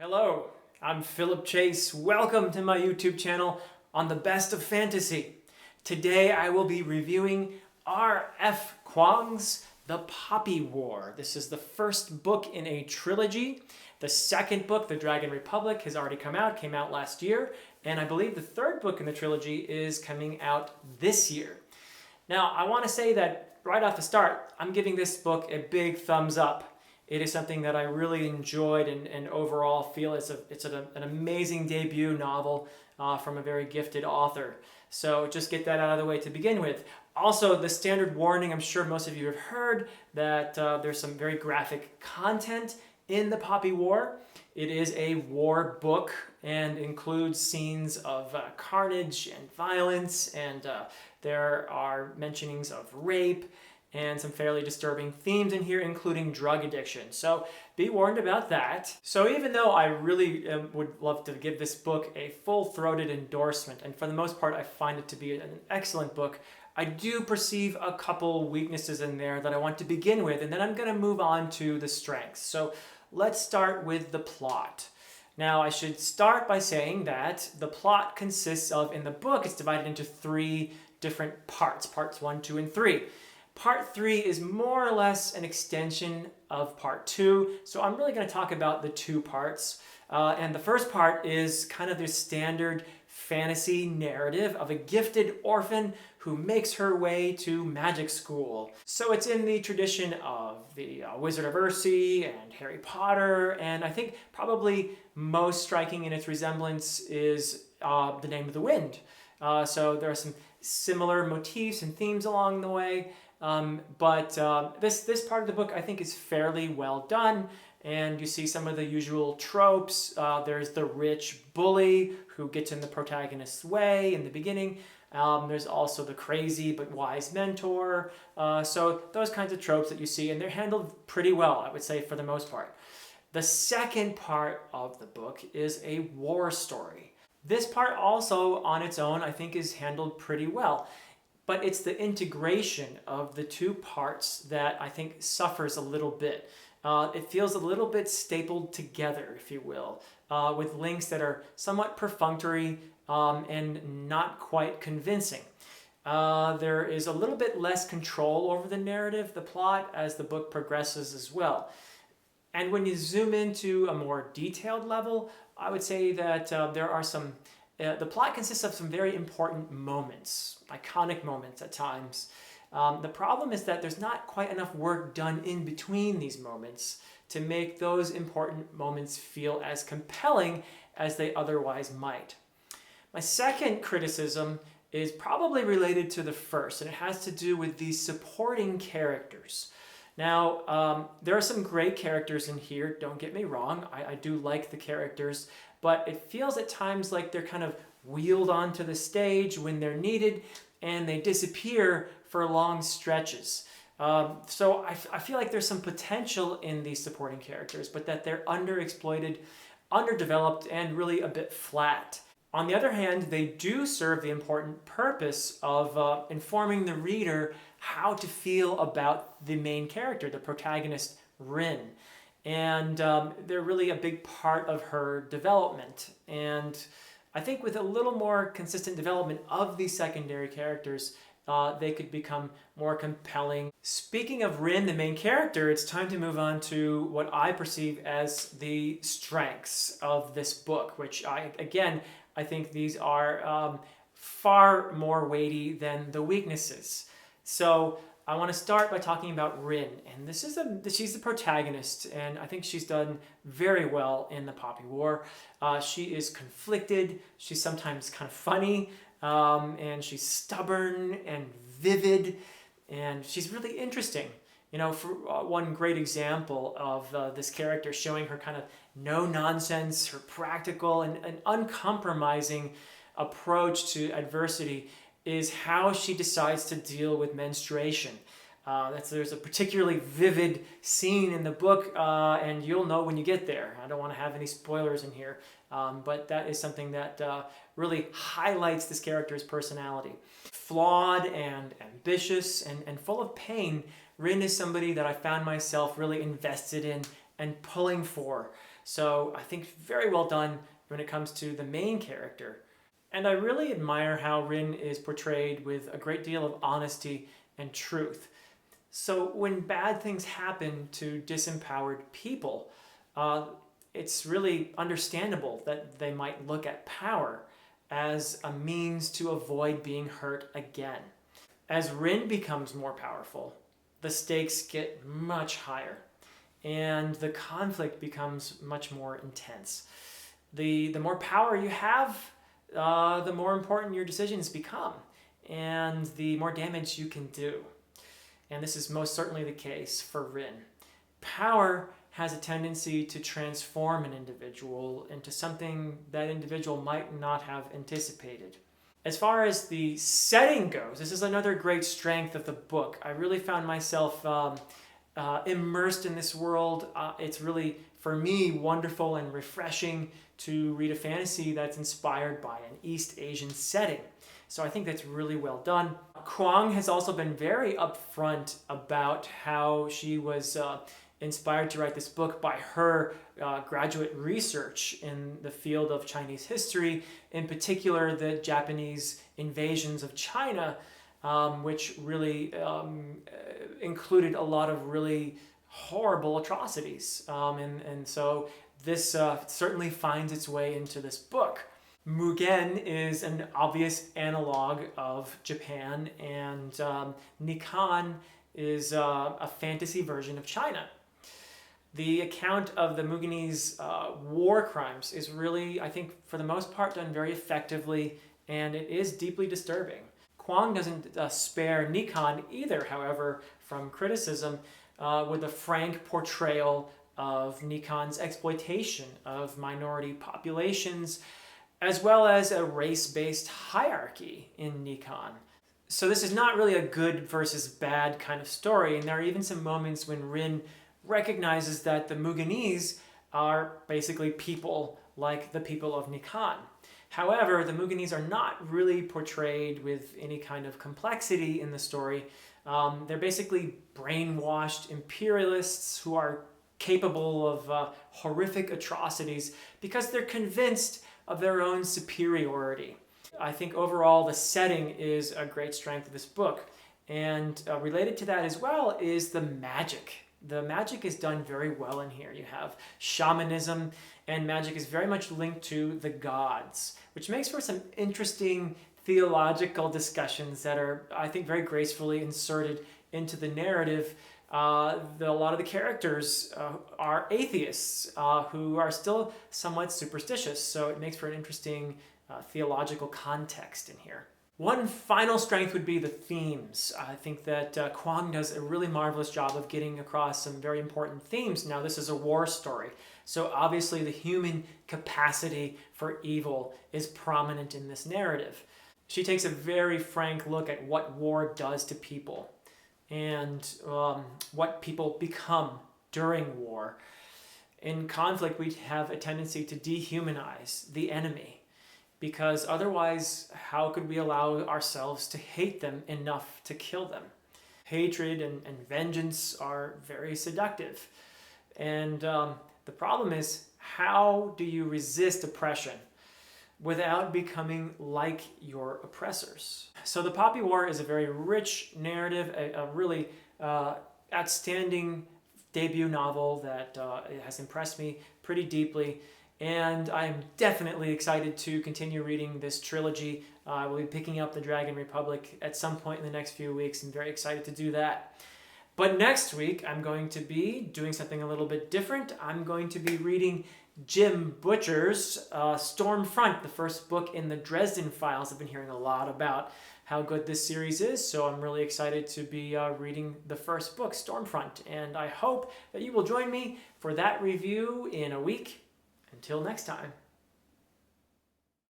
Hello, I'm Philip Chase. Welcome to my YouTube channel on the best of fantasy. Today I will be reviewing R.F. Kuang's The Poppy War. This is the first book in a trilogy. The second book, The Dragon Republic, has already come out, came out last year, and I believe the third book in the trilogy is coming out this year. Now, I want to say that right off the start, I'm giving this book a big thumbs up. It is something that I really enjoyed and overall feel it's an amazing debut novel from a very gifted author. So just get that out of the way to begin with. Also, the standard warning, I'm sure most of you have heard that there's some very graphic content in The Poppy War. It is a war book and includes scenes of carnage and violence, and there are mentionings of rape and some fairly disturbing themes in here, including drug addiction. So be warned about that. So even though I really would love to give this book a full-throated endorsement, and for the most part I find it to be an excellent book, I do perceive a couple weaknesses in there that I want to begin with, and then I'm going to move on to the strengths. So let's start with the plot. Now, I should start by saying that the plot consists of, in the book, it's divided into three different parts, parts 1, 2, and 3. Part 3 is more or less an extension of part 2, so I'm really going to talk about the two parts. And the first part is kind of the standard fantasy narrative of a gifted orphan who makes her way to magic school. So it's in the tradition of the Wizard of Earthsea and Harry Potter, and I think probably most striking in its resemblance is The Name of the Wind. So there are some similar motifs and themes along the way. But this part of the book I think is fairly well done, and you see some of the usual tropes. There's the rich bully who gets in the protagonist's way in the beginning. There's also the crazy but wise mentor. So those kinds of tropes that you see, and they're handled pretty well, I would say, for the most part. The second part of the book is a war story. This part also on its own I think is handled pretty well. But it's the integration of the two parts that I think suffers a little bit. It feels a little bit stapled together, if you will, with links that are somewhat perfunctory and not quite convincing. There is a little bit less control over the narrative, the plot, as the book progresses as well. And when you zoom into a more detailed level, I would say that there are some the plot consists of some very important moments, iconic moments at times. The problem is that there's not quite enough work done in between these moments to make those important moments feel as compelling as they otherwise might. My second criticism is probably related to the first, and it has to do with the supporting characters. Now, there are some great characters in here, don't get me wrong. I do like the characters, but it feels at times like they're kind of wheeled onto the stage when they're needed, and they disappear for long stretches. So I feel like there's some potential in these supporting characters, but that they're underexploited, underdeveloped, and really a bit flat. On the other hand, they do serve the important purpose of informing the reader how to feel about the main character, the protagonist, Rin. And they're really a big part of her development. And I think with a little more consistent development of these secondary characters, they could become more compelling. Speaking of Rin, the main character, it's time to move on to what I perceive as the strengths of this book, which I think these are far more weighty than the weaknesses. So I want to start by talking about Rin, and she's the protagonist, and I think she's done very well in The Poppy War. She is conflicted, she's sometimes kind of funny, and she's stubborn and vivid, and she's really interesting. You know, for one great example of this character showing her kind of no-nonsense, her practical and uncompromising approach to adversity is how she decides to deal with menstruation. There's a particularly vivid scene in the book, and you'll know when you get there. I don't want to have any spoilers in here, but that is something that really highlights this character's personality. Flawed and ambitious and full of pain, Rin is somebody that I found myself really invested in and pulling for. So I think very well done when it comes to the main character. And I really admire how Rin is portrayed with a great deal of honesty and truth. So when bad things happen to disempowered people, it's really understandable that they might look at power as a means to avoid being hurt again. As Rin becomes more powerful, the stakes get much higher and the conflict becomes much more intense. The more power you have, the more important your decisions become and the more damage you can do. And this is most certainly the case for Rin. Power has a tendency to transform an individual into something that individual might not have anticipated. As far as the setting goes, this is another great strength of the book. I really found myself immersed in this world. It's really, for me, wonderful and refreshing to read a fantasy that's inspired by an East Asian setting. So I think that's really well done. Kuang has also been very upfront about how she was inspired to write this book by her graduate research in the field of Chinese history, in particular the Japanese invasions of China, which really included a lot of really horrible atrocities. And so this certainly finds its way into this book. Mugen is an obvious analog of Japan, and Nikan is a fantasy version of China. The account of the Mugenese war crimes is really, I think, for the most part, done very effectively, and it is deeply disturbing. Kuang doesn't spare Nikan either, however, from criticism, with a frank portrayal of Nikan's exploitation of minority populations, as well as a race-based hierarchy in Nikan. So this is not really a good versus bad kind of story, and there are even some moments when Rin recognizes that the Mugenese are basically people like the people of Nikan. However, the Mugenese are not really portrayed with any kind of complexity in the story. They're basically brainwashed imperialists who are capable of horrific atrocities because they're convinced of their own superiority. I think overall the setting is a great strength of this book. And related to that as well is the magic. The magic is done very well in here. You have shamanism, and magic is very much linked to the gods, which makes for some interesting theological discussions that are, I think, very gracefully inserted into the narrative. A lot of the characters are atheists who are still somewhat superstitious, so it makes for an interesting theological context in here. One final strength would be the themes. I think that Kuang does a really marvelous job of getting across some very important themes. Now, this is a war story, so obviously the human capacity for evil is prominent in this narrative. She takes a very frank look at what war does to people and what people become during war. In conflict, we have a tendency to dehumanize the enemy, because otherwise, how could we allow ourselves to hate them enough to kill them? Hatred and vengeance are very seductive. And the problem is, how do you resist oppression without becoming like your oppressors? So The Poppy War is a very rich narrative, a really outstanding debut novel that has impressed me pretty deeply. And I'm definitely excited to continue reading this trilogy. I will be picking up The Dragon Republic at some point in the next few weeks. I'm very excited to do that. But next week, I'm going to be doing something a little bit different. I'm going to be reading Jim Butcher's Stormfront, the first book in the Dresden Files. I've been hearing a lot about how good this series is, so I'm really excited to be reading the first book, Stormfront. And I hope that you will join me for that review in a week. Until next time.